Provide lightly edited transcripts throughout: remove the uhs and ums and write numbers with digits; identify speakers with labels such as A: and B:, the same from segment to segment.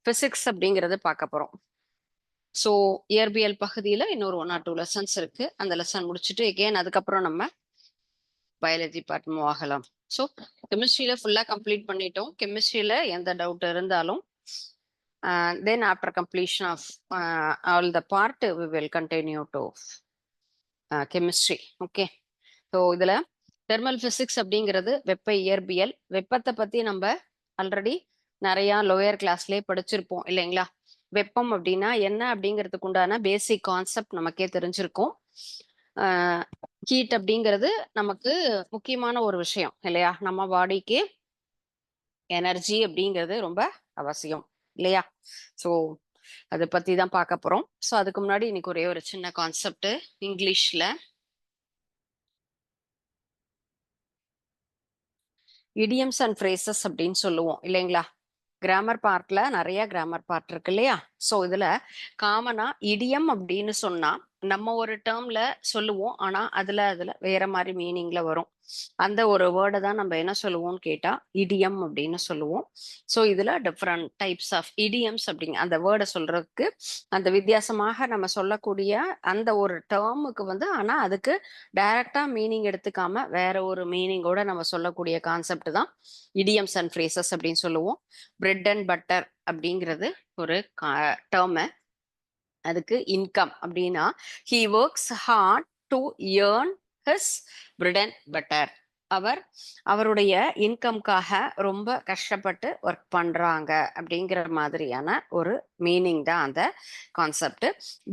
A: Physics அப்படிங்கறது பார்க்க போறோம். ஸோ இயற்பியல் பகுதியில இன்னொரு 1 or 2 லெசன்ஸ் இருக்கு. அந்த லெசன் முடிச்சுட்டு எகெயின் அதுக்கப்புறம் நம்ம பயாலஜி பார்ட் மூவ் ஆகலாம். ஸோ கெமிஸ்ட்ரியில ஃபுல்லா கம்ப்ளீட் பண்ணிட்டோம். கெமிஸ்ட்ரியில எந்த டவுட் இருந்தாலும் then after completion of all the part we will continue to chemistry. Okay, so இதுல தெர்மல் பிசிக்ஸ் அப்படிங்கிறது வெப்ப இயற்பியல். வெப்பத்தை பத்தி நம்ம ஆல்ரெடி நிறைய லோயர் கிளாஸ்லயே படிச்சிருப்போம் இல்லைங்களா? வெப்பம் அப்படின்னா என்ன அப்படிங்கிறதுக்கு உண்டான பேசிக் கான்செப்ட் நமக்கே தெரிஞ்சிருக்கும். ஹீட் அப்படிங்கிறது நமக்கு முக்கியமான ஒரு விஷயம் இல்லையா? நம்ம பாடிக்கு எனர்ஜி அப்படிங்கிறது ரொம்ப அவசியம் இல்லையா? ஸோ அதை பத்தி தான் பார்க்க போறோம். ஸோ அதுக்கு முன்னாடி இன்னைக்கு ஒரே ஒரு சின்ன கான்செப்ட் இங்கிலீஷ்ல இடியம்ஸ் அண்ட் ஃப்ரேசஸ் அப்படின்னு சொல்லுவோம் இல்லைங்களா? கிராமர் பார்ட்ல நிறைய கிராமர் பார்ட் இருக்கு இல்லையா? ஸோ இதுல காமனா இடியம் அப்படின்னு சொன்னா நம்ம ஒரு டேர்ம்ல சொல்லுவோம், ஆனா அதுல வேற மாதிரி மீனிங்ல வரும். அந்த ஒரு வேர்டை தான் நம்ம என்ன சொல்லுவோம்னு கேட்டா இடியம் அப்படின்னு சொல்லுவோம். ஸோ இதுல டிஃப்ரெண்ட் டைப்ஸ் ஆஃப் இடியம்ஸ் அப்படிங்க அந்த வேர்டை சொல்றதுக்கு அந்த வித்தியாசமாக நம்ம சொல்லக்கூடிய அந்த ஒரு டேர்முக்கு ஆனா அதுக்கு டைரக்டா மீனிங் எடுத்துக்காம வேற ஒரு மீனிங்கோட நம்ம சொல்லக்கூடிய கான்செப்ட் தான் இடியம்ஸ் அண்ட் ஃப்ரேசஸ் அப்படின்னு சொல்லுவோம். பிரெட் அண்ட் பட்டர் அப்படிங்கிறது ஒரு டேர்மு. அதுக்கு இன்கம் அப்படின்னா he works hard to earn his bread and butter. அவருடைய இன்கம்காக ரொம்ப கஷ்டப்பட்டு ஒர்க் பண்றாங்க அப்படிங்கிற மாதிரியான ஒரு மீனிங் தான் அந்த கான்செப்ட்.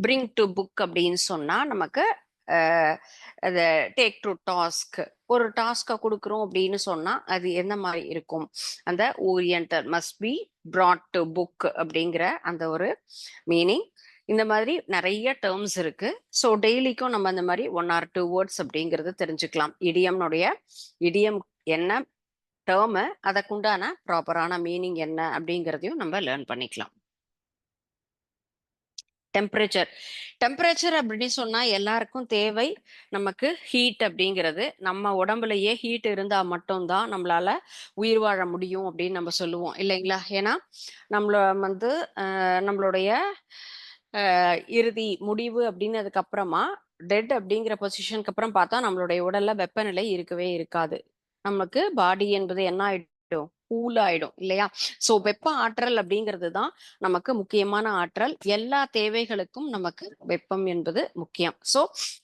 A: பிரிங் டு புக் அப்படின்னு சொன்னா நமக்கு அதை டேக் டு டாஸ்க், ஒரு டாஸ்கை கொடுக்குறோம் அப்படின்னு சொன்னா அது என்ன மாதிரி இருக்கும்? அந்த oriental must be brought to book அப்படிங்கிற அந்த ஒரு மீனிங். இந்த மாதிரி நிறைய டேர்ம்ஸ் இருக்கு. ஸோ டெய்லிக்கும் நம்ம அந்த மாதிரி 1 or 2 வேர்ட்ஸ் அப்படிங்கிறது தெரிஞ்சுக்கலாம். இடியம் என்ன டேர்மு, அதற்குண்டான ப்ராப்பரான மீனிங் என்ன அப்படிங்கிறதையும் நம்ம லேர்ன் பண்ணிக்கலாம். டெம்பரேச்சர் அப்படின்னு சொன்னா எல்லாருக்கும் தேவை நமக்கு ஹீட் அப்படிங்கிறது. நம்ம உடம்புலயே ஹீட் இருந்தா மட்டும்தான் நம்மளால உயிர் வாழ முடியும் அப்படின்னு நம்ம சொல்லுவோம் இல்லைங்களா? ஏன்னா நம்மளுடைய இறுதி முடிவு அப்படின்னதுக்கு அப்புறமா டெட் அப்படிங்கிற பொசிஷனுக்கு அப்புறம் பார்த்தா நம்மளுடைய உடல்ல வெப்பநிலை இருக்கவே இருக்காது. நமக்கு பாடி என்பது என்ன ஆயிடும்? கூல் ஆயிடும் இல்லையா? சோ வெப்ப ஆற்றல் அப்படிங்கிறது தான் நமக்கு முக்கியமான ஆற்றல். எல்லா தேவைகளுக்கும் நமக்கு வெப்பம் என்பது முக்கியம். சோ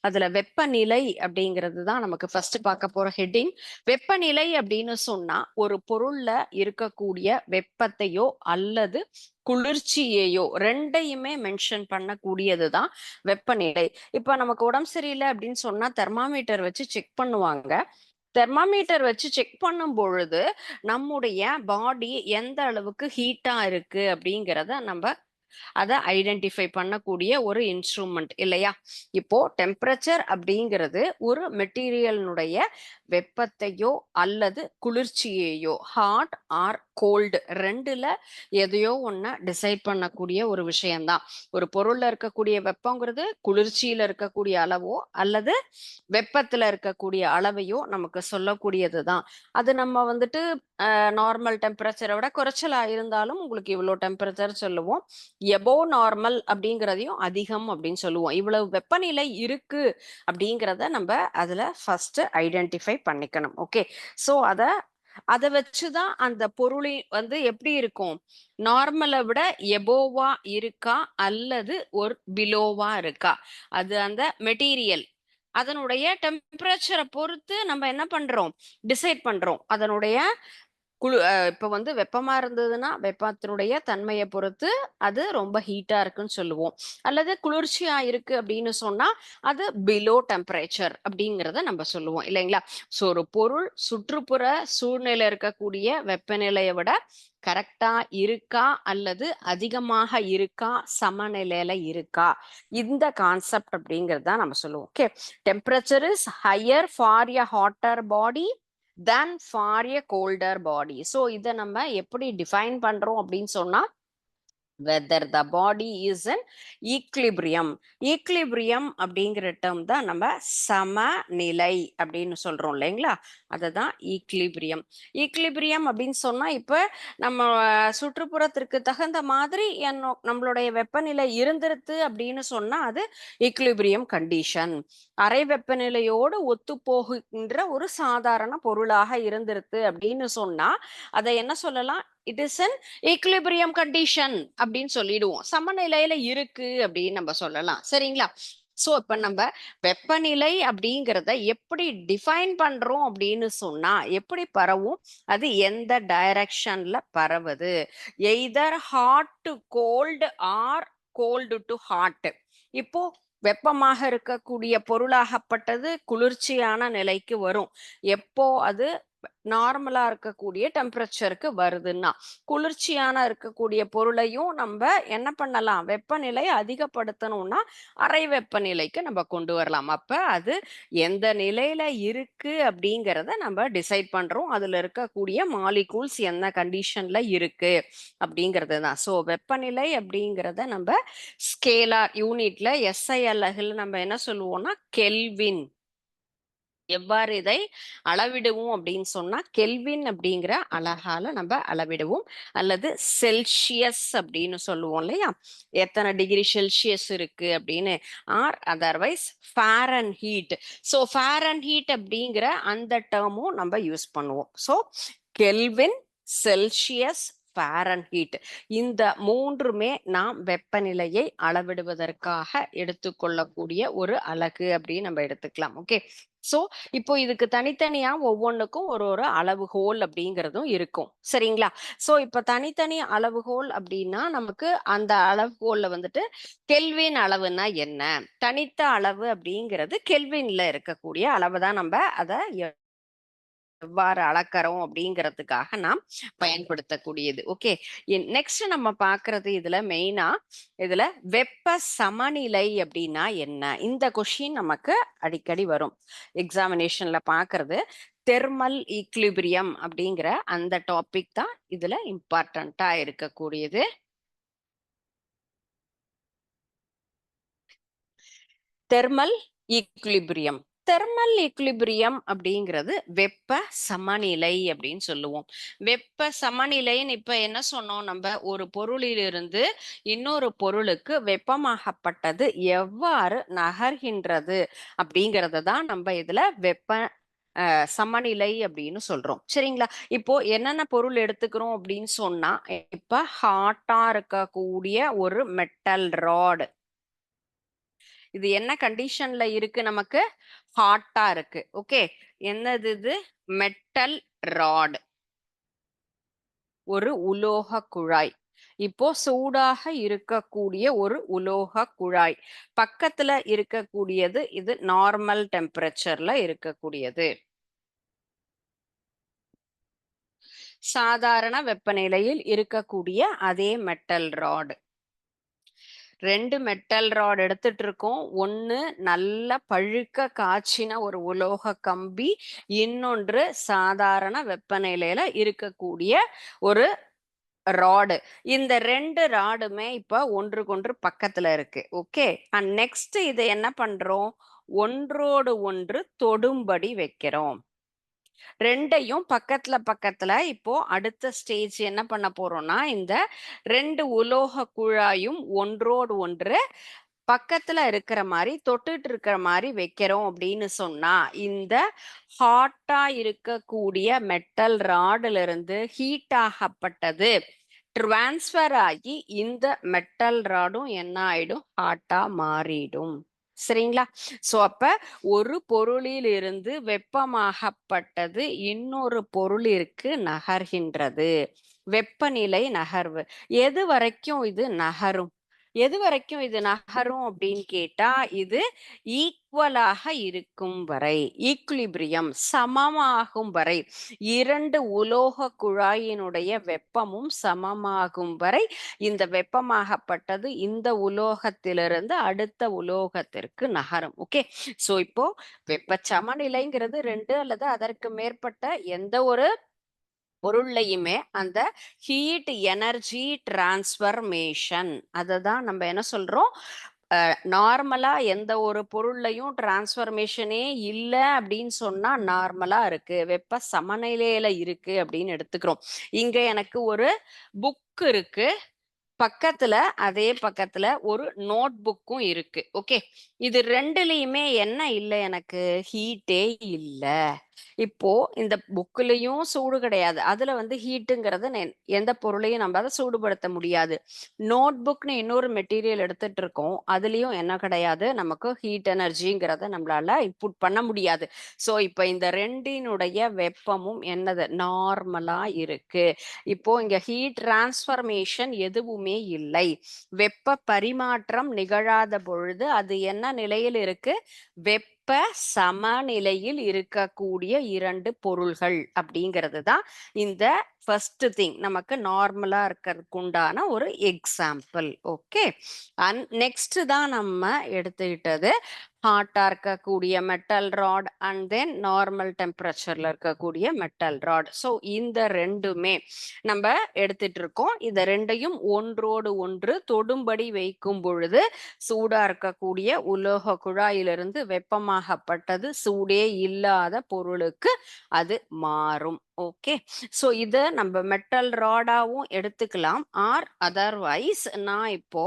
A: அதுல வெப்பநிலை அப்படிங்கிறது தான் நமக்கு ஃபர்ஸ்ட் பார்க்க போற ஹெட்டிங். வெப்பநிலை அப்படின்னு சொன்னா ஒரு பொருள்ல இருக்கக்கூடிய வெப்பத்தையோ அல்லது குளிர்ச்சியையோ ரெண்டையுமே மென்ஷன் பண்ணக்கூடியதுதான் வெப்பநிலை. இப்ப நமக்கு உடம்பு சரியில்லை அப்படின்னு சொன்னா தெர்மாமீட்டர் வச்சு செக் பண்ணுவாங்க. தெர்மாமீட்டர் வச்சு செக் பண்ணும் பொழுது நம்முடைய பாடி எந்த அளவுக்கு ஹீட்டா இருக்கு அப்படிங்கிறத நம்ம அதை ஐடென்டிஃபை பண்ணக்கூடிய ஒரு இன்ஸ்ட்ருமெண்ட் இல்லையா? இப்போ டெம்பரேச்சர் அப்படிங்கிறது ஒரு மெட்டீரியலினுடைய வெப்பத்தையோ அல்லது குளிர்ச்சியையோ ஹாட் ஆர் கோல்டு ரெண்டுல எதையோ ஒன்ன டிசைட் பண்ணக்கூடிய ஒரு விஷயம்தான். ஒரு பொருள்ல இருக்கக்கூடிய வெப்பங்கிறது குளிர்ச்சியில இருக்கக்கூடிய அளவோ அல்லது வெப்பத்துல இருக்கக்கூடிய அளவையோ நமக்கு சொல்லக்கூடியதுதான். அது நம்ம நார்மல் டெம்பரேச்சரை விட குறைச்சலா இருந்தாலும் உங்களுக்கு இவ்வளவு டெம்பரேச்சர் சொல்லுவோம். எபோ நார்மல் அப்படிங்கிறதையும் அதிகம் அப்படின்னு சொல்லுவோம். இவ்வளவு வெப்பநிலை இருக்கு அப்படிங்கிறத நம்ம அதுல ஃபர்ஸ்ட் ஐடென்டிஃபை பண்ணிக்கணும். ஓகே, சோ அதை வச்சுதான் அந்த பொருளை எப்படி இருக்கும்? நார்மலை விட எபோவா இருக்கா அல்லது ஒரு பிலோவா இருக்கா? அது அந்த மெட்டீரியல் அதனுடைய டெம்பரேச்சரை பொறுத்து நம்ம என்ன பண்றோம்? டிசைட் பண்றோம். அதனுடைய இப்ப வெப்பமா இருந்ததுன்னா வெப்பத்தினுடைய தன்மையை பொறுத்து அது ரொம்ப ஹீட்டா இருக்குன்னு சொல்லுவோம். அல்லது குளிர்ச்சியா இருக்கு அப்படின்னு சொன்னா அது பிலோ டெம்பரேச்சர் அப்படிங்கிறத நம்ம சொல்லுவோம் இல்லைங்களா? ஸோ ஒரு பொருள் சுற்றுப்புற சூழ்நிலை இருக்கக்கூடிய வெப்பநிலையை விட கரெக்டா இருக்கா அல்லது அதிகமாக இருக்கா, சமநிலையில இருக்கா, இந்த கான்செப்ட் அப்படிங்கிறது தான் நம்ம சொல்லுவோம். Okay, temperature is higher for a hotter body than for a colder body. So இதை நம்ம எப்படி டிஃபைன் பண்றோம் அப்படின்னு சொன்னா whether the body is in equilibrium. Equilibrium அப்படிங்கிற டேர்ம் தான் நம்ம சமநிலை அப்படின்னு சொல்றோம் இல்லைங்களா, அதுதான் ஈக்லிபிரியம். ஈக்லிபிரியம் அப்படின்னு சொன்னா இப்ப நம்ம சுற்றுப்புறத்திற்கு தகுந்த மாதிரி நம்மளுடைய வெப்பநிலை இருந்திருது அப்படின்னு சொன்னா அது ஈக்லிபிரியம் கண்டிஷன். அறை வெப்பநிலையோடு ஒத்து போகின்ற ஒரு சாதாரண பொருளாக இருந்திருது அப்படின்னு சொன்னா அதை என்ன சொல்லலாம், it is an equilibrium condition அப்படின்னு சொல்லிடுவோம். சமநிலையில இருக்கு அப்படின்னு நம்ம சொல்லலாம். சரிங்களா? சோ இப்ப நம்ம வெப்பநிலை அப்படிங்கிறத எப்படி டிஃபைன் பண்றோம் அப்படின்னு சொன்னா எப்படி பரவும், அது எந்த டைரக்ஷன்ல பரவுது, either hot to cold or cold to hot. இப்போ வெப்பமாக இருக்கக்கூடிய பொருளாகப்பட்டது குளிர்ச்சியான நிலைக்கு வரும் எப்போ அது நார்மலா இருக்கக்கூடிய டெம்பரேச்சருக்கு வருதுன்னா. குளிர்ச்சியான இருக்கக்கூடிய பொருளையும் நம்ம என்ன பண்ணலாம், வெப்பநிலை அதிகப்படுத்தணும்னா அறை வெப்பநிலைக்கு நம்ம கொண்டு வரலாம். அப்ப அது எந்த நிலையில இருக்கு அப்படிங்கிறத நம்ம டிசைட் பண்றோம். அதுல இருக்கக்கூடிய மாலிகூல்ஸ் என்ன கண்டிஷன்ல இருக்கு அப்படிங்கிறது தான். ஸோ வெப்பநிலை அப்படிங்கிறத நம்ம ஸ்கேலார் யூனிட்ல SI அலகுல நம்ம என்ன சொல்லுவோம்னா கெல்வின். எவ்வாறு இதை அளவிடுவோம் அப்படின்னு சொன்னா கெல்வின் அப்படிங்கிற அலகால நம்ம அளவிடுவோம், அல்லது செல்சியஸ் அப்படின்னு சொல்லுவோம் இல்லையா, எத்தனை டிகிரி செல்சியஸ் இருக்கு அப்படின்னு, or otherwise Fahrenheit. So Fahrenheit அப்படிங்கிற அந்த டேர்மும் நம்ம யூஸ் பண்ணுவோம். ஸோ கெல்வின், செல்சியஸ், ஃபாரன்ஹீட், இந்த மூன்றுமே நாம் வெப்பநிலையை அளவிடுவதற்காக எடுத்துக்கொள்ளக்கூடிய ஒரு அலகு அப்படின்னு நம்ம எடுத்துக்கலாம். ஓகே, சோ இப்போ இதுக்கு தனித்தனியா ஒவ்வொன்றுக்கும் ஒரு ஒரு அளவுகோல் அப்படிங்கிறதும் இருக்கும். சரிங்களா? சோ இப்ப தனித்தனி அளவுகோல் அப்படின்னா நமக்கு அந்த அளவுகோல்ல வந்துட்டு கெல்வின் அளவுன்னா என்ன, தனித்த அளவு அப்படிங்கிறது கெல்வின்ல இருக்கக்கூடிய அளவு தான் நம்ம அதை எவ்வாறு அளக்கிறோம் அப்படிங்கிறதுக்காக நாம் பயன்படுத்தக்கூடியது. ஓகே, நெக்ஸ்ட் நம்ம பார்க்கறது இதுல மெயினா இதுல வெப்ப சமநிலை அப்படின்னா என்ன, இந்த கொஸ்டின் நமக்கு அடிக்கடி வரும் எக்ஸாமினேஷன்ல பார்க்கறது. தெர்மல் ஈக்லிபிரியம் அப்படிங்கிற அந்த டாபிக் தான் இதுல இம்பார்ட்டண்டா இருக்கக்கூடியது. Thermal equilibrium. தெர்மல் ஈக்லிபிரியம் அப்படிங்கிறது வெப்ப சமநிலை அப்படின்னு சொல்லுவோம். வெப்ப சமநிலைன்னு இப்ப என்ன சொன்னோம், நம்ம ஒரு பொருளிலிருந்து இன்னொரு பொருளுக்கு வெப்பமாகப்பட்டது எவ்வாறு நகர்கின்றது அப்படிங்கறத தான் நம்ம இதுல வெப்ப சமநிலை அப்படின்னு சொல்றோம். சரிங்களா? இப்போ என்னென்ன பொருள் எடுத்துக்கிறோம் அப்படின்னு சொன்னா, இப்ப ஹாட்டா இருக்கக்கூடிய ஒரு மெட்டல் ராட், இது என்ன கண்டிஷன்ல இருக்கு, நமக்கு ஹாட்டா இருக்கு. ஓகே, என்னது இது, மெட்டல் ராட், ஒரு உலோக குழாய். இப்போ சூடாக இருக்கக்கூடிய ஒரு உலோக குழாய், பக்கத்துல இருக்கக்கூடியது இது நார்மல் டெம்பரேச்சர்ல இருக்கக்கூடியது. சாதாரண வெப்பநிலையில் இருக்கக்கூடிய அதே மெட்டல் ராட். ரெண்டு மெட்டல் ராட் எடுத்துட்டு இருக்கோம். ஒன்னு நல்ல பழுக்க காய்ச்சின ஒரு உலோக கம்பி, இன்னொன்று சாதாரண வெப்பநிலையில இருக்கக்கூடிய ஒரு ராடு. இந்த ரெண்டு ராடுமே இப்ப ஒன்றுக்கொன்று பக்கத்துல இருக்கு. ஓகே, அண்ட் நெக்ஸ்ட் இதை என்ன பண்றோம், ஒன்றோடு ஒன்று தொடும்படி வைக்கிறோம். ரெண்டையும் பக்கத்துல பக்கத்துல இப்போ அடுத்த ஸ்டேஜ் என்ன பண்ண போறோம்னா, இந்த ரெண்டு உலோக குழாயும் ஒன்றோடு ஒன்று பக்கத்துல இருக்கிற மாதிரி தொட்டுட்டு இருக்கிற மாதிரி வைக்கிறோம் அப்படின்னு சொன்னா, இந்த ஹாட்டா இருக்கக்கூடிய மெட்டல் ராடுல இருந்து ஹீட் ஆகப்பட்டது டிரான்ஸ்பர் ஆகி இந்த மெட்டல் ராடும் என்ன ஆயிடும், ஹாட்டா மாறிடும். சரிங்களா? சோ அப்ப ஒரு பொருளில் இருந்து வெப்பமாகப்பட்டது இன்னொரு பொருளிற்கு நகர்கின்றது. வெப்பநிலை நகர்வு. எது வரைக்கும் இது நகரும், எது வரைக்கும் இது நகரும் அப்படின்னு கேட்டா, இது ஈக்குவலாக இருக்கும் வரை, ஈக்குலிபிரியம் சமமாகும் வரை, இரண்டு உலோக குழாயினுடைய வெப்பமும் சமமாகும் வரை இந்த வெப்பமாகப்பட்டது இந்த உலோகத்திலிருந்து அடுத்த உலோகத்திற்கு நகரும். ஓகே, சோ இப்போ வெப்ப சமநிலைங்கிறது ரெண்டு அல்லது அதற்கு மேற்பட்ட எந்த ஒரு பொருள்லையுமே அந்த ஹீட் எனர்ஜி டிரான்ஸ்ஃபர்மேஷன், அததான் நம்ம என்ன சொல்றோம், நார்மலா எந்த ஒரு பொருள்லையும் டிரான்ஸ்ஃபர்மேஷனே இல்ல அப்படின்னு சொன்னா நார்மலா இருக்கு, வெப்ப சமநிலையில இருக்கு அப்படின்னு எடுத்துக்கிறோம். இங்க எனக்கு ஒரு புக் இருக்கு, பக்கத்துல அதே பக்கத்துல ஒரு நோட் புக்கும் இருக்கு. ஓகே, இது ரெண்டுலயுமே என்ன இல்ல, எனக்கு ஹீட்டே இல்ல. இப்போ இந்த புக்லயும் சூடு கிடையாது, அதுல வந்து ஹீட்டுங்கிறது எந்த பொருளையும் நம்ம அதை சூடுபடுத்த முடியாது. நோட் புக்னு இன்னொரு மெட்டீரியல் எடுத்துட்டு இருக்கோம், அதுலயும் என்ன கிடையாது, நமக்கு ஹீட் எனர்ஜிங்கிறத நம்மளால இன்புட் பண்ண முடியாது. சோ இப்ப இந்த ரெண்டினுடைய வெப்பமும் என்னது, நார்மலா இருக்கு. இப்போ இங்க ஹீட் டிரான்ஸ்ஃபர்மேஷன் எதுவுமே இல்லை, வெப்ப பரிமாற்றம் நிகழாத பொழுது அது என்ன நிலையில் இருக்கு, வெப்ப சமநிலையில் இருக்கக்கூடிய இரண்டு பொருள்கள் அப்படிங்கிறது தான் இந்த ஃபர்ஸ்ட் திங் நமக்கு நார்மலா இருக்கிறதுக்கு உண்டான ஒரு எக்ஸாம்பிள். ஓகே, நெக்ஸ்ட் தான் நம்ம எடுத்துக்கிட்டது ஹாட்டா இருக்கக்கூடிய metal rod and then normal டெம்பரேச்சர்ல இருக்கக்கூடிய மெட்டல் ராட். ஸோ இந்த ரெண்டுமே நம்ம எடுத்துட்டு இருக்கோம். இந்த ரெண்டையும் ஒன்றோடு ஒன்று தொடும்படி வைக்கும் பொழுது சூடா இருக்கக்கூடிய உலோக குழாயிலிருந்து வெப்பமாகப்பட்டது சூடே இல்லாத பொருளுக்கு அது மாறும். ஓகே, ஸோ இதை நம்ம மெட்டல் ராடாவும் எடுத்துக்கலாம், ஆர் அதர்வைஸ் நான் இப்போ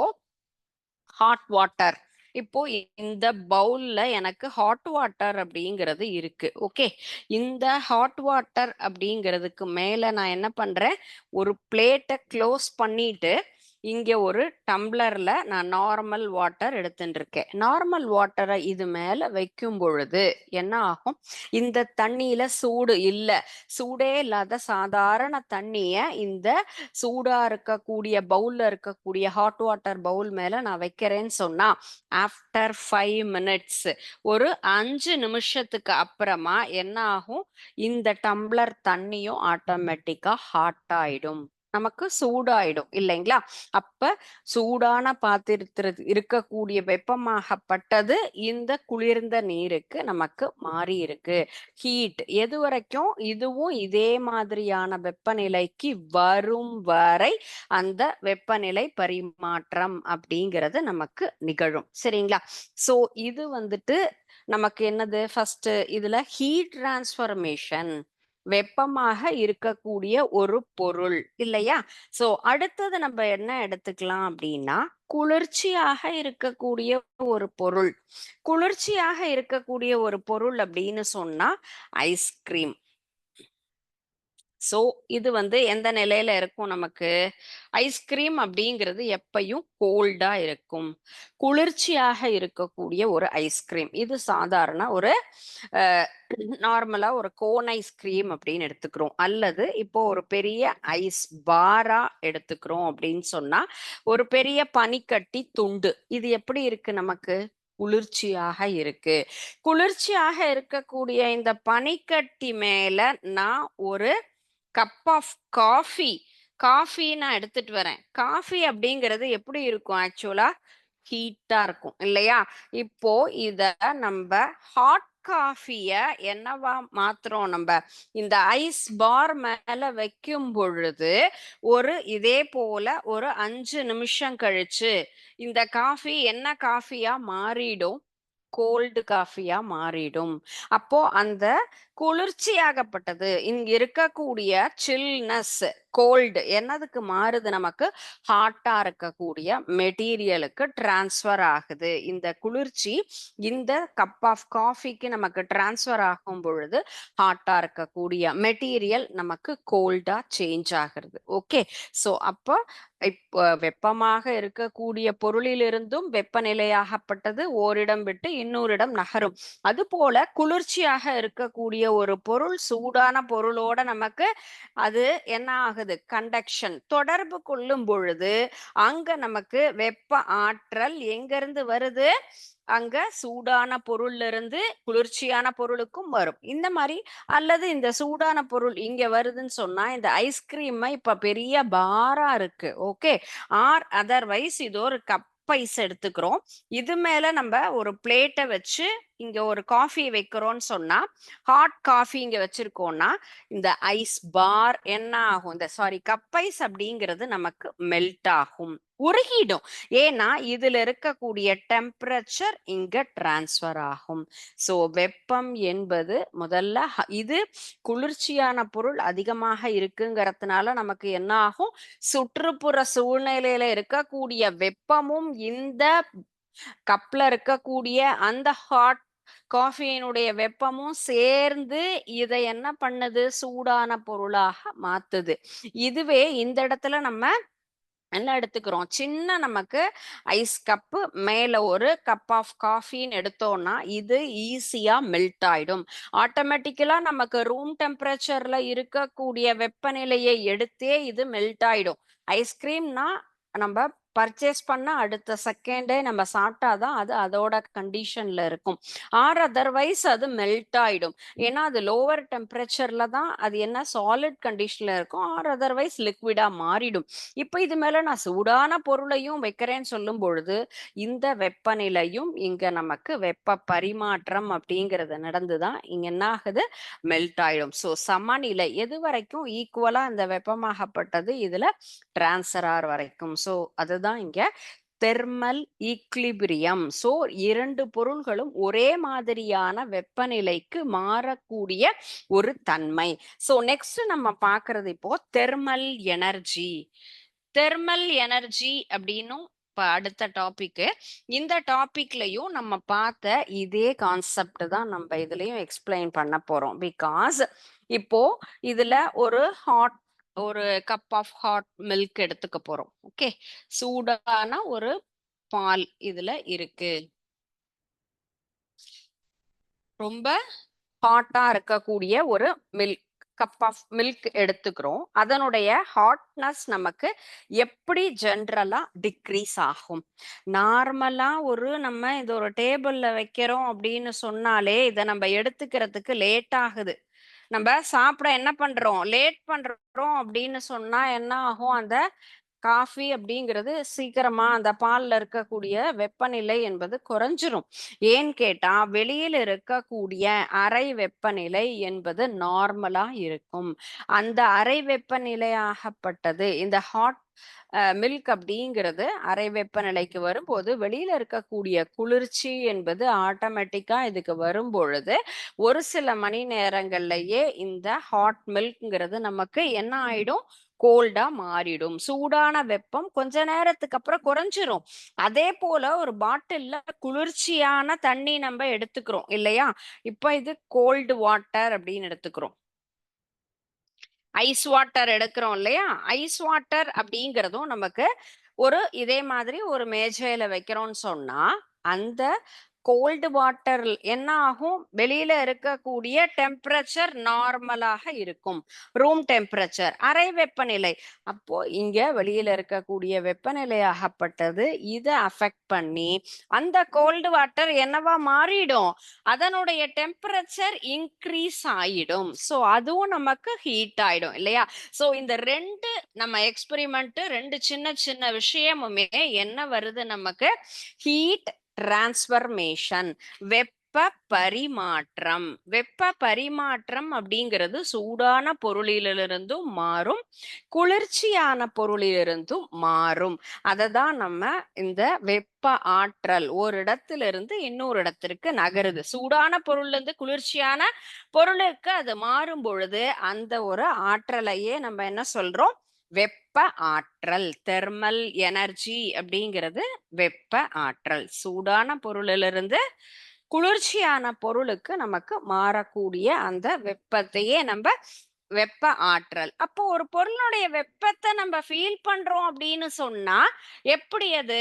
A: ஹாட் வாட்டர், இப்போ இந்த பவுல்ல எனக்கு ஹாட் வாட்டர் அப்படிங்கிறது இருக்கு. ஓகே, இந்த ஹாட் வாட்டர் அப்படிங்கிறதுக்கு மேல நான் என்ன பண்றேன், ஒரு பிளேட்டை க்ளோஸ் பண்ணிட்டு இங்க ஒரு டம்ளர்ல நான் நார்மல் வாட்டர் எடுத்துட்டு இருக்கேன். நார்மல் வாட்டரை இது மேல வைக்கும் பொழுது என்ன ஆகும், இந்த தண்ணியில சூடு இல்ல, சூடே இல்லாத சாதாரண தண்ணிய இந்த சூடா இருக்கக்கூடிய பவுல்ல இருக்கக்கூடிய ஹாட் வாட்டர் பவுல் மேல நான் வைக்கிறேன்னு சொன்னா ஆஃப்டர் 5 minutes, ஒரு 5 நிமிஷத்துக்கு அப்புறமா என்ன ஆகும், இந்த டம்ளர் தண்ணியும் ஆட்டோமேட்டிக்கா ஹாட் ஆயிடும், நமக்கு சூடாயிடும் இல்லைங்களா. அப்ப சூடான பாத்திரத்தில் இருக்கக்கூடிய வெப்பமாகப்பட்டது இந்த குளிர்ந்த நீருக்கு நமக்கு மாறி இருக்கு. ஹீட் எது வரைக்கும் இதுவும் இதே மாதிரியான வெப்பநிலைக்கு வரும் வரை அந்த வெப்பநிலை பரிமாற்றம் அப்படிங்கிறது நமக்கு நிகழும். சரிங்களா. சோ இது வந்துட்டு நமக்கு என்னது, ஃபர்ஸ்ட் இதுல ஹீட் டிரான்ஸ்ஃபர்மேஷன், வெப்பமாக இருக்கக்கூடிய ஒரு பொருள் இல்லையா. சோ அடுத்தது நம்ம என்ன எடுத்துக்கலாம் அப்படின்னா, குளிர்ச்சியாக இருக்கக்கூடிய ஒரு பொருள். குளிர்ச்சியாக இருக்கக்கூடிய ஒரு பொருள் அப்படின்னு சொன்னா ஐஸ்கிரீம். சோ இது வந்து எந்த நிலையில இருக்கும், நமக்கு ஐஸ்கிரீம் அப்படிங்கிறது எப்பயும் கோல்டா இருக்கும். குளிர்ச்சியாக இருக்கக்கூடிய ஒரு ஐஸ்கிரீம் இது சாதாரண ஒரு நார்மலா ஒரு கோன் ஐஸ்கிரீம் அப்படின்னு எடுத்துக்கிறோம், அல்லது இப்போ ஒரு பெரிய ஐஸ் பாரா எடுத்துக்கிறோம் அப்படின்னு சொன்னா ஒரு பெரிய பனிக்கட்டி துண்டு, இது எப்படி இருக்கு, நமக்கு குளிர்ச்சியாக இருக்கு. குளிர்ச்சியாக இருக்கக்கூடிய இந்த பனிக்கட்டி மேல நான் ஒரு கப் ஆஃப் காஃபி, காஃபி நான் எடுத்துட்டு வரேன். காஃபி அப்படிங்கிறது எப்படி இருக்கும், ஆக்சுவலா ஹீட்டா இருக்கும் இல்லையா. இப்போ இத நம்ம ஹாட் காஃபிய என்னவா மாத்துறோம், நம்ம இந்த ஐஸ் பார் மேல வைக்கும் பொழுது ஒரு இதே போல ஒரு 5 நிமிஷம் கழிச்சு இந்த காஃபி என்ன காஃபியா மாறிடும், கோல்டு காஃபியா மாறிடும். அப்போ அந்த குளிர்ச்சியாகப்பட்டது இங்க இருக்கக்கூடிய சில்னஸ் கோல்டு என்னதுக்கு மாறுது, நமக்கு ஹாட்டா இருக்கக்கூடிய மெட்டீரியலுக்கு டிரான்ஸ்ஃபர் ஆகுது. இந்த குளிர்ச்சி இந்த கப் ஆஃப் காஃபிக்கு நமக்கு டிரான்ஸ்ஃபர் ஆகும் பொழுது ஹாட்டா இருக்கக்கூடிய மெட்டீரியல் நமக்கு கோல்டா சேஞ்ச் ஆகுறது. ஓகே, சோ அப்போ இப்போ வெப்பமாக இருக்கக்கூடிய பொருளிலிருந்தும் வெப்பநிலையாகப்பட்டது ஓரிடம் விட்டு இன்னொரு இடம் நகரும். அது போல குளிர்ச்சியாக இருக்கக்கூடிய ஒரு பொருள் சூடான பொருளோட நமக்கு அது என்ன ஆகுது, கண்டக்ஷன் தொடர்பு கொள்ளும் பொழுது அங்க நமக்கு வெப்ப ஆற்றல் எங்க இருந்து வருது, அங்க சூடான பொருள்ல இருந்து குளிர்ச்சியான பொருளுக்கும் வரும். இந்த மாதிரி அல்லது இந்த சூடான பொருள் இங்க வருதுன்னு சொன்னா இந்த ஐஸ்கிரீம் இப்ப பெரிய பாரா இருக்கு. ஓகே, ஆர் அதர்வைஸ் இது ஒரு கப் கப் ஐஸ் எடுத்துக்கிறோம். இது மேல நம்ம ஒரு பிளேட்டை வச்சு இங்க ஒரு காஃபி வைக்கிறோம்னு சொன்னா, ஹாட் காஃபி இங்க வச்சிருக்கோம்னா, இந்த ஐஸ் பார் என்ன ஆகும், இந்த சாரி கப் ஐஸ் அப்படிங்கிறது நமக்கு மெல்ட் ஆகும், உருகிடும். ஏன்னா இதுல இருக்கக்கூடிய டெம்பரேச்சர் இங்க டிரான்ஸ்ஃபர் ஆகும். சோ வெப்பம் என்பது முதல்ல இது குளிர்ச்சியான பொருள் அதிகமாக இருக்குங்கிறதுனால நமக்கு என்ன ஆகும், சுற்றுப்புற சூழ்நிலையில இருக்கக்கூடிய வெப்பமும் இந்த கப்ல இருக்கக்கூடிய அந்த ஹாட் காஃபியினுடைய வெப்பமும் சேர்ந்து இதை என்ன பண்ணுது, சூடான பொருளாக மாத்துது. இதுவே இந்த இடத்துல நம்ம என்ன எடுத்துக்கிறோம், சின்ன நமக்கு ஐஸ் கப்பு மேல ஒரு கப் ஆஃப் காஃபின்னு எடுத்தோம்னா இது ஈஸியா மெல்ட் ஆயிடும். ஆட்டோமேட்டிக்கலா நமக்கு ரூம் டெம்பரேச்சர்ல இருக்கக்கூடிய வெப்பநிலையை எடுத்தே இது மெல்ட் ஆயிடும். ஐஸ்கிரீம்னா நம்ம பர்ச்சேஸ் பண்ண அடுத்த செகண்டே நம்ம சாப்பிட்டாதான் அது அதோட கண்டிஷன்ல இருக்கும். ஆர் அதர்வைஸ் அது மெல்ட் ஆயிடும். ஏன்னா அது லோவர் டெம்பரேச்சர்ல தான் அது என்ன சாலிட் கண்டிஷன்ல இருக்கும், ஆர் அதர்வைஸ் லிக்விடா மாறிடும். இப்ப இது மேல நான் சூடான பொருளையும் வைக்கிறேன்னு சொல்லும் பொழுது இந்த வெப்பநிலையும் இங்க நமக்கு வெப்ப பரிமாற்றம் அப்படிங்கிறது நடந்துதான் இங்க என்ன ஆகுது, மெல்ட் ஆயிடும். சோ சமநிலை எது வரைக்கும் ஈக்குவலா இந்த வெப்பமாகப்பட்டது இதுல டிரான்ஸ்ஃபர் ஆர் வரைக்கும். சோ அதுதான் இங்க தெர்மல் ஈக்லிபிரியம். சோ இரண்டு பொருள்களும் ஒரே மாதிரியான வெப்பநிலைக்கு மாறக்கூடிய ஒரு தன்மை. சோ நெக்ஸ்ட் நம்ம பார்க்கிறது இப்போ தெர்மல் எனர்ஜி. தெர்மல் எனர்ஜி அப்படின்னும் இப்ப அடுத்த டாபிக். இந்த டாபிக்லயும் நம்ம பார்த்த இதே கான்செப்ட் தான் நம்ம இதுலயும் எக்ஸ்பிளைன் பண்ண போறோம். பிகாஸ் இப்போ இதுல ஒரு கப் ஆஃப் ஹாட் மில்க் எடுத்துக்க போறோம். ஓகே, சூடான ஒரு பால் இதுல இருக்கு. ரொம்ப ஹாட்டா இருக்கக்கூடிய ஒரு மில்க், கப் ஆஃப் மில்க் எடுத்துக்கிறோம். அதனுடைய ஹாட்னஸ் நமக்கு எப்படி ஜென்ரலா டிக்ரீஸ் ஆகும்? நார்மலா நம்ம இது ஒரு டேபிள்ல வைக்கிறோம் அப்படின்னு சொன்னாலே இதை நம்ம எடுத்துக்கிறதுக்கு லேட் ஆகுது. நம்ம சாப்பிட என்ன பண்றோம், லேட் பண்றோம் அப்படின்னு சொன்னா என்ன ஆகும், அந்த காஃபி அப்படிங்கிறது சீக்கிரமா அந்த பால்ல இருக்கக்கூடிய வெப்பநிலை என்பது குறைஞ்சிரும். ஏன்னு கேட்டா வெளியில இருக்கக்கூடிய அறை வெப்பநிலை என்பது நார்மலா இருக்கும். அந்த அறை வெப்பநிலையாகப்பட்டது இந்த ஹாட் மில்க் அப்படிங்கிறது அறை வெப்பநிலைக்கு வரும்போது வெளியில இருக்கக்கூடிய குளிர்ச்சி என்பது ஆட்டோமேட்டிக்கா இதுக்கு வரும் பொழுது ஒரு சில மணி நேரங்கள்லயே இந்த ஹாட் மில்க்ங்கிறது நமக்கு என்ன ஆயிடும், கோல்டா மாறிடும். சூடான வெப்பம் கொஞ்ச நேரத்துக்கு அப்புறம் குறைஞ்சிரும். அதே போல ஒரு பாட்டில்ல குளிர்ச்சியான தண்ணி நம்ம எடுத்துக்கிறோம் இல்லையா, இப்ப இது கோல்டு வாட்டர் அப்படின்னு எடுத்துக்கிறோம். ஐஸ் வாட்டர் எடுக்கிறோம் இல்லையா, ஐஸ் வாட்டர் அப்படிங்கிறதும் நமக்கு இதே மாதிரி ஒரு மேஜையில வைக்கிறோம்னு சொன்னா அந்த கோல்டு வாட்டர் என்ன ஆகும், வெளியில இருக்கக்கூடிய டெம்பரேச்சர் நார்மலாக இருக்கும், ரூம் டெம்பரேச்சர் அறை வெப்பநிலை. அப்போ இங்க வெளியில இருக்கக்கூடிய வெப்பநிலை ஆகப்பட்டது இதை அஃபெக்ட் பண்ணி அந்த கோல்டு வாட்டர் என்னவா மாறிடும், அதனுடைய டெம்பரேச்சர் இன்க்ரீஸ் ஆயிடும். சோ அதுவும் நமக்கு ஹீட் ஆயிடும் இல்லையா. சோ இந்த ரெண்டு நம்ம எக்ஸ்பெரிமெண்ட், ரெண்டு சின்ன சின்ன விஷயமுமே என்ன வருது நமக்கு, ஹீட் டிரான்ஸ்ஃபர்மேஷன், வெப்ப பரிமாற்றம். வெப்ப பரிமாற்றம் அப்படிங்கிறது சூடான பொருளிலிருந்தும் மாறும், குளிர்ச்சியான பொருளிலிருந்தும் மாறும். அததான் நம்ம இந்த வெப்ப ஆற்றல் ஒரு இடத்திலிருந்து இன்னொரு இடத்திற்கு நகருது. சூடான பொருள்ல இருந்து குளிர்ச்சியான பொருளுக்கு அது மாறும் பொழுது அந்த ஒரு ஆற்றலையே நம்ம என்ன சொல்றோம், வெப்ப ஆற்றல். தெர்மல் எனர்ஜி அப்படிங்கிறது வெப்ப ஆற்றல். சூடான பொருளிலிருந்து குளிர்ச்சியான பொருளுக்கு நமக்கு மாறக்கூடிய அந்த வெப்பத்தையே நம்ம வெப்ப ஆற்றல். அப்போ ஒரு பொருளுடைய வெப்பத்தை நம்ம ஃபீல் பண்றோம் அப்படின்னு சொன்னா எப்படி அது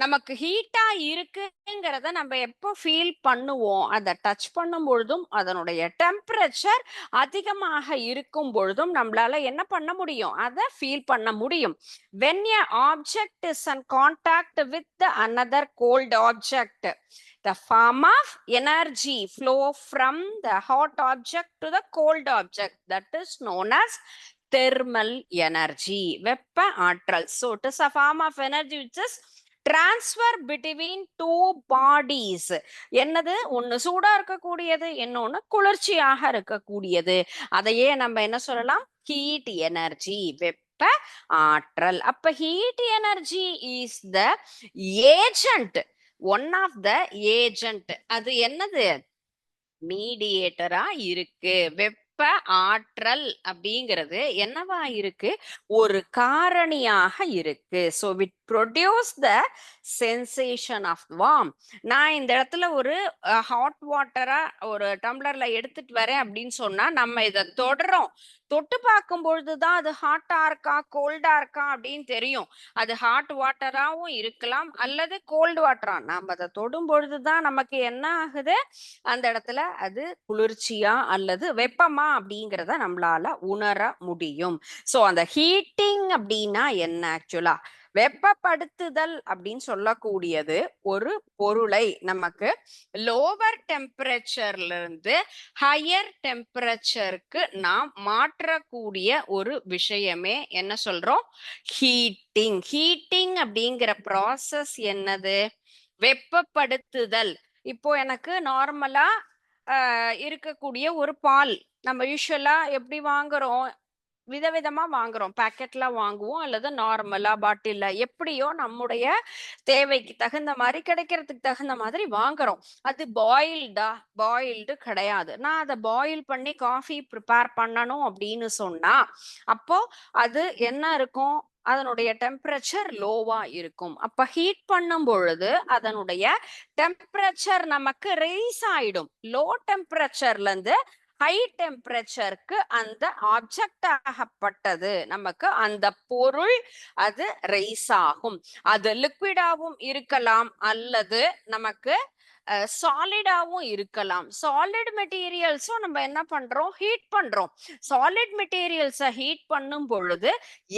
A: நமக்கு ஹீட்டா இருக்குங்கிறத நம்ம எப்போ ஃபீல் பண்ணுவோம், அதை டச் பண்ணும் பொழுதும் அதனுடைய டெம்பரேச்சர் அதிகமாக இருக்கும் பொழுதும் நம்மளால என்ன பண்ண முடியும், அதை ஃபீல் பண்ண முடியும். when a object is in contact with the another cold object, the form of energy flow from the hot object to the cold object, that is known as thermal energy, வெப்ப ஆற்றல். So it is a form of energy which is transfer between two bodies. என்னது? ஒன்னு சூடா இருக்கக்கூடியது, இன்னொன்னு குளிர்ச்சியாக இருக்கக்கூடியது. அதையே நம்ம என்ன சொல்லலாம்? ஹீட் எனர்ஜி, வெப்ப ஆற்றல். அப்ப heat energy is the agent, one of the agent. அது என்னது? மீடியேட்டரா இருக்கு. வெப்ப ஆற்றல் அப்படிங்கிறது என்னவா இருக்கு? ஒரு காரணியாக இருக்கு. So it produce the sensation of warm. நான் இந்த இடத்துல ஒரு ஹாட் வாட்டரா ஒரு டம்ளர்ல எடுத்துட்டு வரேன் அப்படின்னு சொன்னா நம்ம இதை தொடுறோம். தொட்டு பார்க்கும் பொழுதுதான் அது ஹாட்டா இருக்கா கோல்டா இருக்கா அப்படின்னு தெரியும். அது ஹாட் வாட்டராவும் இருக்கலாம் அல்லது கோல்டு வாட்டரா. நம்ம அதை தொடும் பொழுதுதான் நமக்கு என்ன ஆகுது? அந்த இடத்துல அது குளிர்ச்சியா அல்லது வெப்பமா அப்படிங்கிறத நம்மளால உணர முடியும். சோ அந்த ஹீட்டிங் அப்படின்னா என்ன? ஆக்சுவலா வெப்பப்படுத்துதல் அப்படின்னு சொல்லக்கூடியது ஒரு பொருளை நமக்கு லோவர் டெம்பரேச்சர்ல இருந்து ஹையர் டெம்பரேச்சருக்கு நாம் மாற்றக்கூடிய ஒரு விஷயமே என்ன சொல்றோம்? ஹீட்டிங். ஹீட்டிங் அப்படிங்கிற ப்ராசஸ் என்னது? வெப்பப்படுத்துதல். இப்போ எனக்கு நார்மலா இருக்கக்கூடிய ஒரு பால் நம்ம யூஸ்வலா எப்படி வாங்குறோம்? விதவிதமா வாங்குறோம். பாக்கெட்ல வாங்குவோம் அல்லது நார்மலா பாட்டில்ல எப்படியோ நம்முடைய தேவைக்கு தகுந்த மாதிரி கிடைக்கிறதுக்கு தகுந்த மாதிரி வாங்குறோம். அது பாயில்டு கிடையாது. நான் அதை பாயில் பண்ணி காஃபி ப்ரிப்பேர் பண்ணணும் அப்படின்னு சொன்னா அப்போ அது என்ன இருக்கும்? அதனுடைய டெம்பரேச்சர் லோவா இருக்கும். அப்ப ஹீட் பண்ணும் பொழுது அதனுடைய டெம்பரேச்சர் நமக்கு ரைஸ் ஆயிடும். லோ டெம்பரேச்சர்ல இருந்து ஹை டெம்பரேச்சருக்கு அந்த ஆப்ஜெக்ட் ஆகப்பட்டது நமக்கு அந்த பொருள் அது ரைஸ் ஆகும். அது லிக்விடாவும் இருக்கலாம் அல்லது நமக்கு சாலிடாவும் இருக்கலாம். சாலிட் மெட்டீரியல்ஸும் நம்ம என்ன பண்றோம்? ஹீட் பண்றோம். சாலிட் மெட்டீரியல்ஸை ஹீட் பண்ணும் பொழுது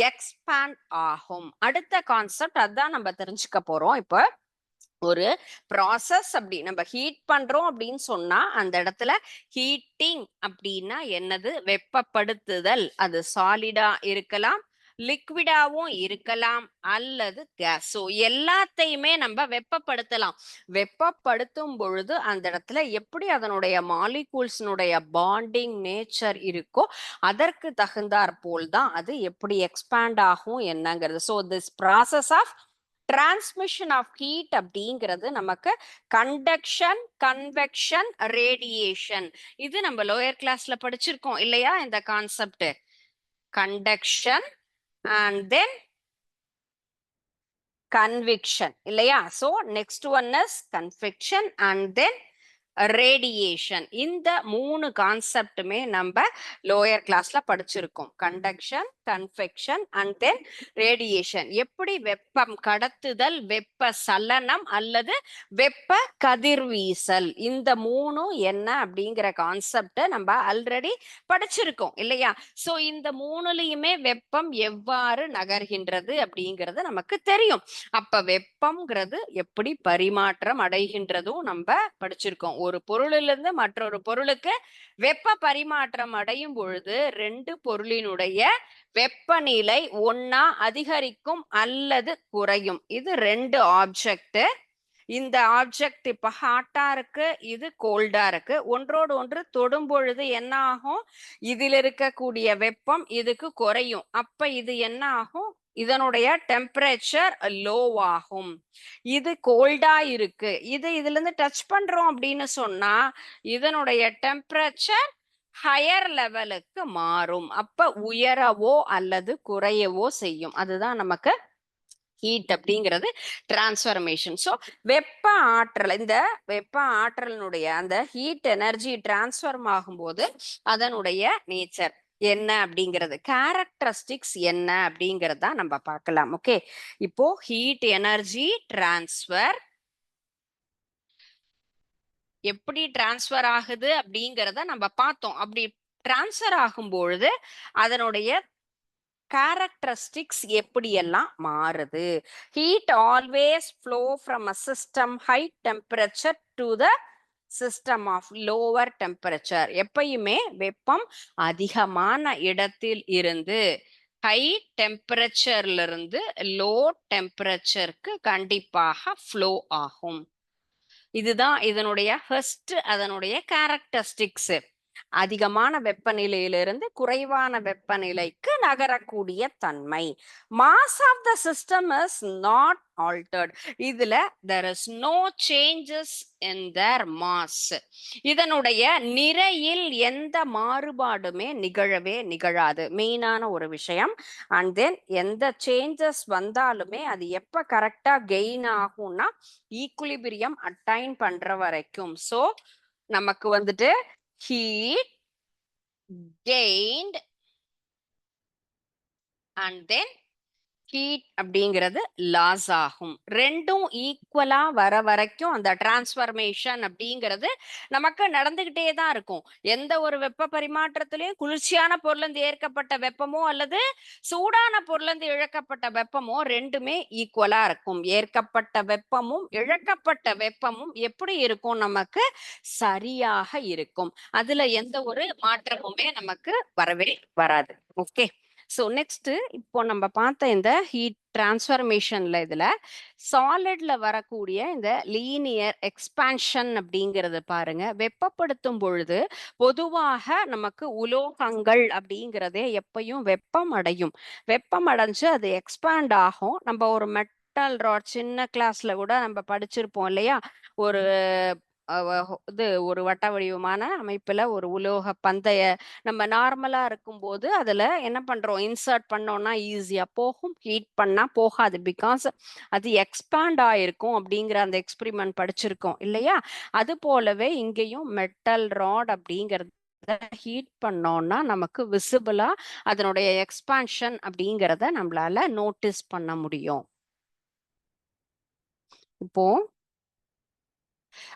A: எக்ஸ்பேண்ட் ஆகும். அடுத்த கான்செப்ட் அதான் நம்ம தெரிஞ்சுக்க போறோம். இப்ப ஒரு ப்ராசஸ் அப்படி நம்ம ஹீட் பண்றோம் அப்படின்னு சொன்னா அந்த இடத்துல ஹீட்டிங் அப்படின்னா என்னது? வெப்பப்படுத்துதல். அது சாலிடா இருக்கலாம், லிக்விடாவும் இருக்கலாம் அல்லது கேஸ். ஸோ எல்லாத்தையுமே நம்ம வெப்பப்படுத்தலாம். வெப்பப்படுத்தும் பொழுது அந்த இடத்துல எப்படி அதனுடைய மாலிகூல்ஸ்னுடைய பாண்டிங் நேச்சர் இருக்கோ அதற்கு தகுந்தாற் போல் தான் அது எப்படி எக்ஸ்பேண்ட் ஆகும் என்னங்கிறது. So this process of transmission of heat அப்படிங்கிறது நமக்கு கண்டக்ஷன், கன்வெக்ஷன், ரேடியேஷன். இது நம்ம லோயர் கிளாஸ்ல படிச்சிருக்கோம் இல்லையா? இந்த concept conduction and then convection இல்லையா? So next one is convection and then radiation. இந்த மூணு கான்செப்டுமே நம்ம லோயர் கிளாஸ்ல படிச்சிருக்கோம். Conduction, convection and then radiation. எப்படி வெப்பம் கடத்துதல், வெப்ப சலனம் அல்லது வெப்ப கதிர்வீசல், இந்த மூணும் என்ன அப்படிங்கிற கான்செப்ட நம்ம ஆல்ரெடி படிச்சிருக்கோம் இல்லையா? சோ இந்த மூணுலயுமே வெப்பம் எவ்வாறு நகர்கின்றது அப்படிங்கிறது நமக்கு தெரியும். அப்ப வெப்பம்ங்கிறது எப்படி பரிமாற்றம் அடைகின்றதும் நம்ம படிச்சிருக்கோம். ஒரு பொருளிலிருந்து மற்றொரு பொருளுக்கு வெப்ப பரிமாற்றம் அடையும் பொழுது ரெண்டு பொருளினுடைய வெப்பநிலை ஒன்னா அதிகரிக்கும் அல்லது குறையும். இது ரெண்டு ஆப்ஜெக்ட். இந்த ஆப்ஜெக்ட் இப்ப ஹாட்டா இருக்கு, இது கோல்டா இருக்கு. ஒன்றோடு ஒன்று தொடும் பொழுது என்ன ஆகும்? இதில் இருக்கக்கூடிய வெப்பம் இதுக்கு குறையும். அப்ப இது என்ன ஆகும்? இதனுடைய டெம்பரேச்சர் லோ ஆகும். இது கோல்டா இருக்கு, இது இதுல இருந்து டச் பண்றோம் அப்படின்னு சொன்னா இதனுடைய டெம்பரேச்சர் ஹையர் லெவலுக்கு மாறும். அப்ப உயரவோ அல்லது குறையவோ செய்யும். அதுதான் நமக்கு ஹீட் அப்படிங்கிறது டிரான்ஸ்ஃபர்மேஷன். ஸோ வெப்ப ஆற்றல், இந்த வெப்ப ஆற்றலினுடைய அந்த ஹீட் எனர்ஜி டிரான்ஸ்ஃபர்ம் ஆகும்போது அதனுடைய நேச்சர் என்ன அப்படிங்கிறது, கேரக்டரிஸ்டிக்ஸ் என்ன அப்படிங்கிறத நம்ம பார்க்கலாம். ஓகே, இப்போ ஹீட் எனர்ஜி டிரான்ஸ்ஃபர் எப்படி டிரான்ஸ்ஃபர் ஆகுது அப்படிங்கிறத நம்ம பார்த்தோம். அப்படி டிரான்ஸ்ஃபர் ஆகும்பொழுது அதனுடைய கேரக்டரிஸ்டிக்ஸ் எப்படியெல்லாம் மாறுது? Heat always flow from a system high temperature to the system of lower temperature. எப்பயுமே வெப்பம் அதிகமான இடத்தில் இருந்து ஹை டெம்பரேச்சர்ல இருந்து லோ டெம்பரேச்சருக்கு கண்டிப்பாக ஃப்ளோ ஆகும். இதுதான் இதனுடைய ஃபர்ஸ்ட் அதனுடைய கேரக்டரிஸ்டிக்ஸ். அதிகமான வெப்பநிலையிலிருந்து குறைவான வெப்பநிலைக்கு நகரக்கூடிய தன்மை. Mass of the system is not altered. இதுல there is no changes in their mass. இதனுடைய நிறையில் எந்த மாறுபாடுமே நிகழவே நிகழாது. மெயினான ஒரு விஷயம். அண்ட் தென் எந்த சேஞ்சஸ் வந்தாலுமே அது எப்ப கரெக்டா கெயின் ஆகும்னா ஈக்குலிபிரியம் அட்டைன் பண்ற வரைக்கும். ஸோ நமக்கு வந்துட்டு heat gained and then heat அப்படிங்கிறது லாஸ் ஆகும். ரெண்டும் ஈக்குவலா வர வரைக்கும் அந்த டிரான்ஸ்ஃபர்மேஷன் அப்படிங்கிறது நமக்கு நடந்துகிட்டே தான் இருக்கும். எந்த ஒரு வெப்ப பரிமாற்றத்திலையும் குளிர்ச்சியான பொருளிலிருந்து ஏற்கப்பட்ட வெப்பமோ அல்லது சூடான பொருளிலிருந்து இழக்கப்பட்ட வெப்பமோ ரெண்டுமே ஈக்குவலா இருக்கும். ஏற்கப்பட்ட வெப்பமும் இழக்கப்பட்ட வெப்பமும் எப்படி இருக்கும்? நமக்கு சரியாக இருக்கும். அதுல எந்த ஒரு மாற்றமுமே நமக்கு வரவே வராது. ஓகே. ஸோ நெக்ஸ்ட் இப்போ நம்ம பார்த்த இந்த ஹீட் டிரான்ஸ்ஃபர்மேஷன்ல இதுல சாலிட்ல வரக்கூடிய இந்த லீனியர் எக்ஸ்பான்ஷன் அப்படிங்கிறது பாருங்க. வெப்பப்படுத்தும் பொழுது பொதுவாக நமக்கு உலோகங்கள் அப்படிங்கிறதே எப்பயும் வெப்பம் அடையும். வெப்பம் அடைஞ்சு அது எக்ஸ்பாண்ட் ஆகும். நம்ம ஒரு மெட்டல் ராட் சின்ன கிளாஸ்ல கூட நம்ம படிச்சிருப்போம் இல்லையா? ஒரு இது ஒரு வட்ட வடிவமான அமைப்புல ஒரு உலோக பந்தைய நம்ம நார்மலா இருக்கும்போது அதுல என்ன பண்றோம்? இன்சர்ட் பண்ணோம்னா ஈஸியா போகும். ஹீட் பண்ணா போகாது. பிகாஸ் அது எக்ஸ்பாண்ட் ஆயிருக்கும் அப்படிங்கிற அந்த எக்ஸ்பிரிமெண்ட் படிச்சிருக்கோம் இல்லையா? அது போலவே இங்கேயும் மெட்டல் ராட் அப்படிங்கிறது ஹீட் பண்ணோம்னா நமக்கு விசிபிளா அதனுடைய எக்ஸ்பான்ஷன் அப்படிங்கிறத நம்மளால நோட்டீஸ் பண்ண முடியும். இப்போ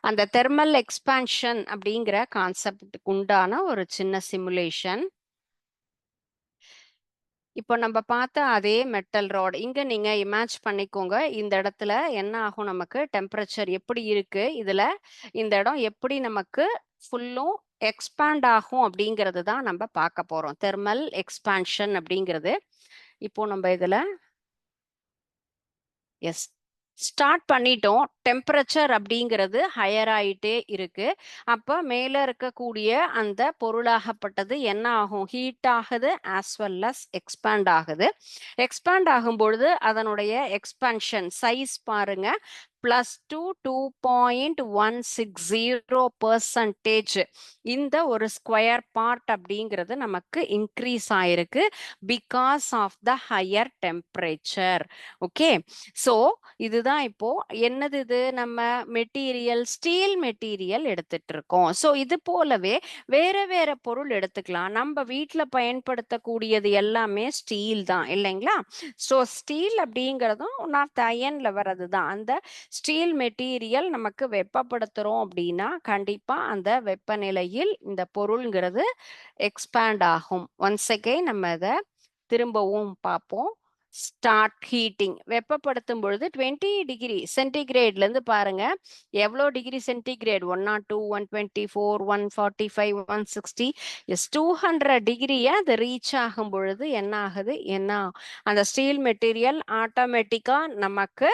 A: அந்த தெர்மல் எக்ஸ்பான்ஷன் அப்படிங்கிற கான்செப்டுக்கு உண்டான ஒரு சின்ன சிமுலேஷன். இப்போ நம்ம பார்த்த அதே மெட்டல் ராட் இங்க நீங்க இமேஜ் பண்ணிக்கோங்க. இந்த இடத்துல என்ன ஆகும்? நமக்கு டெம்பரேச்சர் எப்படி இருக்கு, இதுல இந்த இடம் எப்படி நமக்கு ஃபுல்லும் எக்ஸ்பாண்ட் ஆகும் அப்படிங்கிறது தான் நம்ம பார்க்க போறோம். தெர்மல் எக்ஸ்பான்ஷன் அப்படிங்கிறது. இப்போ நம்ம இதுல எஸ் ஸ்டார்ட் பண்ணிட்டோம். டெம்பரேச்சர் அப்படிங்கிறது ஹையர் ஆயிட்டே இருக்கு. அப்ப மேல இருக்கக்கூடிய அந்த பொருளாகப்பட்டது என்ன ஆகும்? ஹீட் ஆகுது ஆஸ் வெல் அஸ் எக்ஸ்பாண்ட் ஆகுது. எக்ஸ்பாண்ட் ஆகும் பொழுது அதனுடைய எக்ஸ்பான்ஷன் சைஸ் பாருங்க +2.160%. இந்த ஒரு ஸ்கொயர் பார்ட் அப்படிங்கிறது நமக்கு இன்க்ரீஸ் ஆயிருக்கு because of the higher temperature. Okay. So இதுதான் இப்போ என்னது? இது நம்ம மெட்டீரியல் ஸ்டீல் மெட்டீரியல் எடுத்துட்டு இருக்கோம். ஸோ இது போலவே வேற வேற பொருள் எடுத்துக்கலாம். நம்ம வீட்டில் பயன்படுத்தக்கூடியது எல்லாமே ஸ்டீல் தான் இல்லைங்களா? ஸோ ஸ்டீல் அப்படிங்கிறதும் ஒன் ஆஃப் த அயன்ல வர்றது தான். அந்த ஸ்டீல் மெட்டீரியல் நமக்கு வெப்பப்படுத்துறோம் அப்படின்னா கண்டிப்பா அந்த வெப்பநிலையில் இந்த பொருள்ங்கிறது எக்ஸ்பேண்ட் ஆகும். ஒன்ஸ் அகைன் நம்ம இதை திரும்பவும் பார்ப்போம். ஸ்டார்ட் ஹீட்டிங் வெப்பப்படுத்தும் பொழுது 20 டிகிரி சென்டிகிரேட்ல இருந்து பாருங்க எவ்வளோ டிகிரி சென்டிகிரேட்? 102, 124, 145, 160, எஸ் 200 டிகிரியை அது ரீச் ஆகும் பொழுது என்ன ஆகுது? அந்த ஸ்டீல் மெட்டீரியல் ஆட்டோமேட்டிக்கா நமக்கு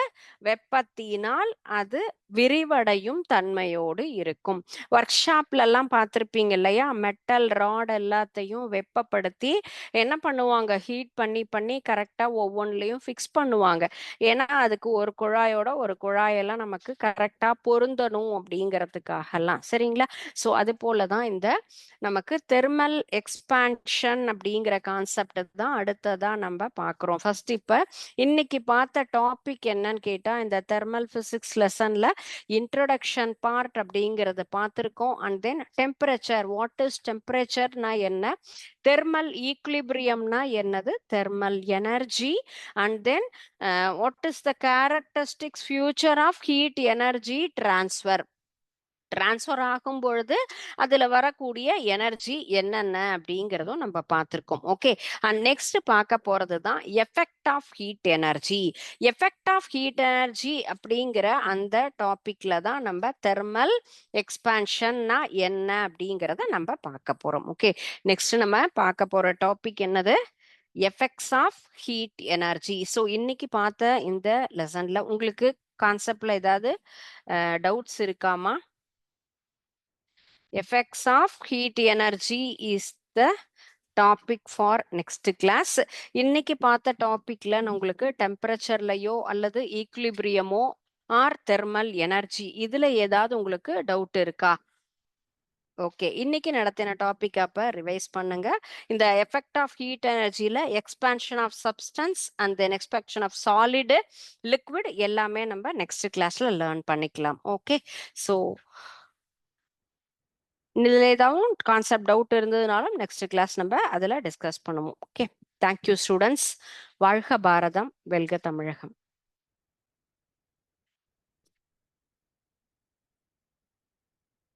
A: வெப்பத்தினால் அது விரிவடையும் தன்மையோடு இருக்கும். ஒர்க் ஷாப்ல எல்லாம் பார்த்துருப்பீங்க இல்லையா? மெட்டல் ராட் எல்லாத்தையும் வெப்பப்படுத்தி என்ன பண்ணுவாங்க? ஹீட் பண்ணி பண்ணி கரெக்டா ஒவ்வொன்றுலையும் ஃபிக்ஸ் பண்ணுவாங்க. ஏன்னா அதுக்கு ஒரு குழாயோட ஒரு குழாயெல்லாம் நமக்கு கரெக்டா பொருந்தணும் அப்படிங்கிறதுக்காகலாம். சரிங்களா? ஸோ அது போலதான் இந்த நமக்கு தெர்மல் எக்ஸ்பான்ஷன் அப்படிங்கிற கான்செப்ட் தான் அடுத்ததா நம்ம பார்க்குறோம். ஃபர்ஸ்ட் இப்ப இன்னைக்கு பார்த்த டாபிக் என்னன்னு கேட்டா இந்த தெர்மல் பிசிக்ஸ் லெசன்ல இன்ட்ரோடக்ஷன் பார்ட் அப்படிங்கறத பார்த்திருக்கோம். And then temperature, what is டெம்பரேச்சர்னா என்ன, தெர்மல் ஈக்லிபிரியம்னா என்னது, thermal energy, and then what is the characteristics feature of heat energy transfer ஆகும் பொழுது அதுல வரக்கூடிய எனர்ஜி என்னென்ன அப்படிங்கிறதும் நம்ம பார்த்திருக்கோம். ஓகே. அண்ட் நெக்ஸ்ட் பார்க்க போறது தான் effect of heat energy. Effect of heat energy அப்படிங்கிற அந்த டாபிக்ல தான் நம்ம தெர்மல் எக்ஸ்பான்ஷன்னா என்ன அப்படிங்கிறத நம்ம பார்க்க போறோம். ஓகே. நெக்ஸ்ட் நம்ம பார்க்க போற டாபிக் என்னது? Effects of heat energy. So இன்னைக்கு பார்த்த இந்த லெசன்ல உங்களுக்கு கான்செப்ட்ல ஏதாவது டவுட்ஸ் இருக்காமா? Effects of heat energy is the topic for next class. இன்னைக்கு பார்த்த டாபிக்ல உங்களுக்கு டெம்பரேச்சர்லயோ அல்லது ஈக்குலிபிரியமோ ஆர் தெர்மல் எனர்ஜி இதுல ஏதாவது உங்களுக்கு டவுட் இருக்கா? ஓகே, இன்னைக்கு நடத்தின டாபிக் அப்ப ரிவைஸ் பண்ணுங்க. இந்த எஃபெக்ட் ஆஃப் ஹீட் எனர்ஜில expansion of substance and then expansion of solid, liquid எல்லாமே நம்ம நெக்ஸ்ட் கிளாஸ்ல லேர்ன் பண்ணிக்கலாம். ஓகே, ஸோ இதுல ஏதாவது கான்செப்ட் டவுட் இருந்ததுனாலும் நெக்ஸ்ட் கிளாஸ் நம்ம அதில் டிஸ்கஸ் பண்ணுவோம். Okay, thank you students. வாழ்க பாரதம், வெல்க தமிழகம்.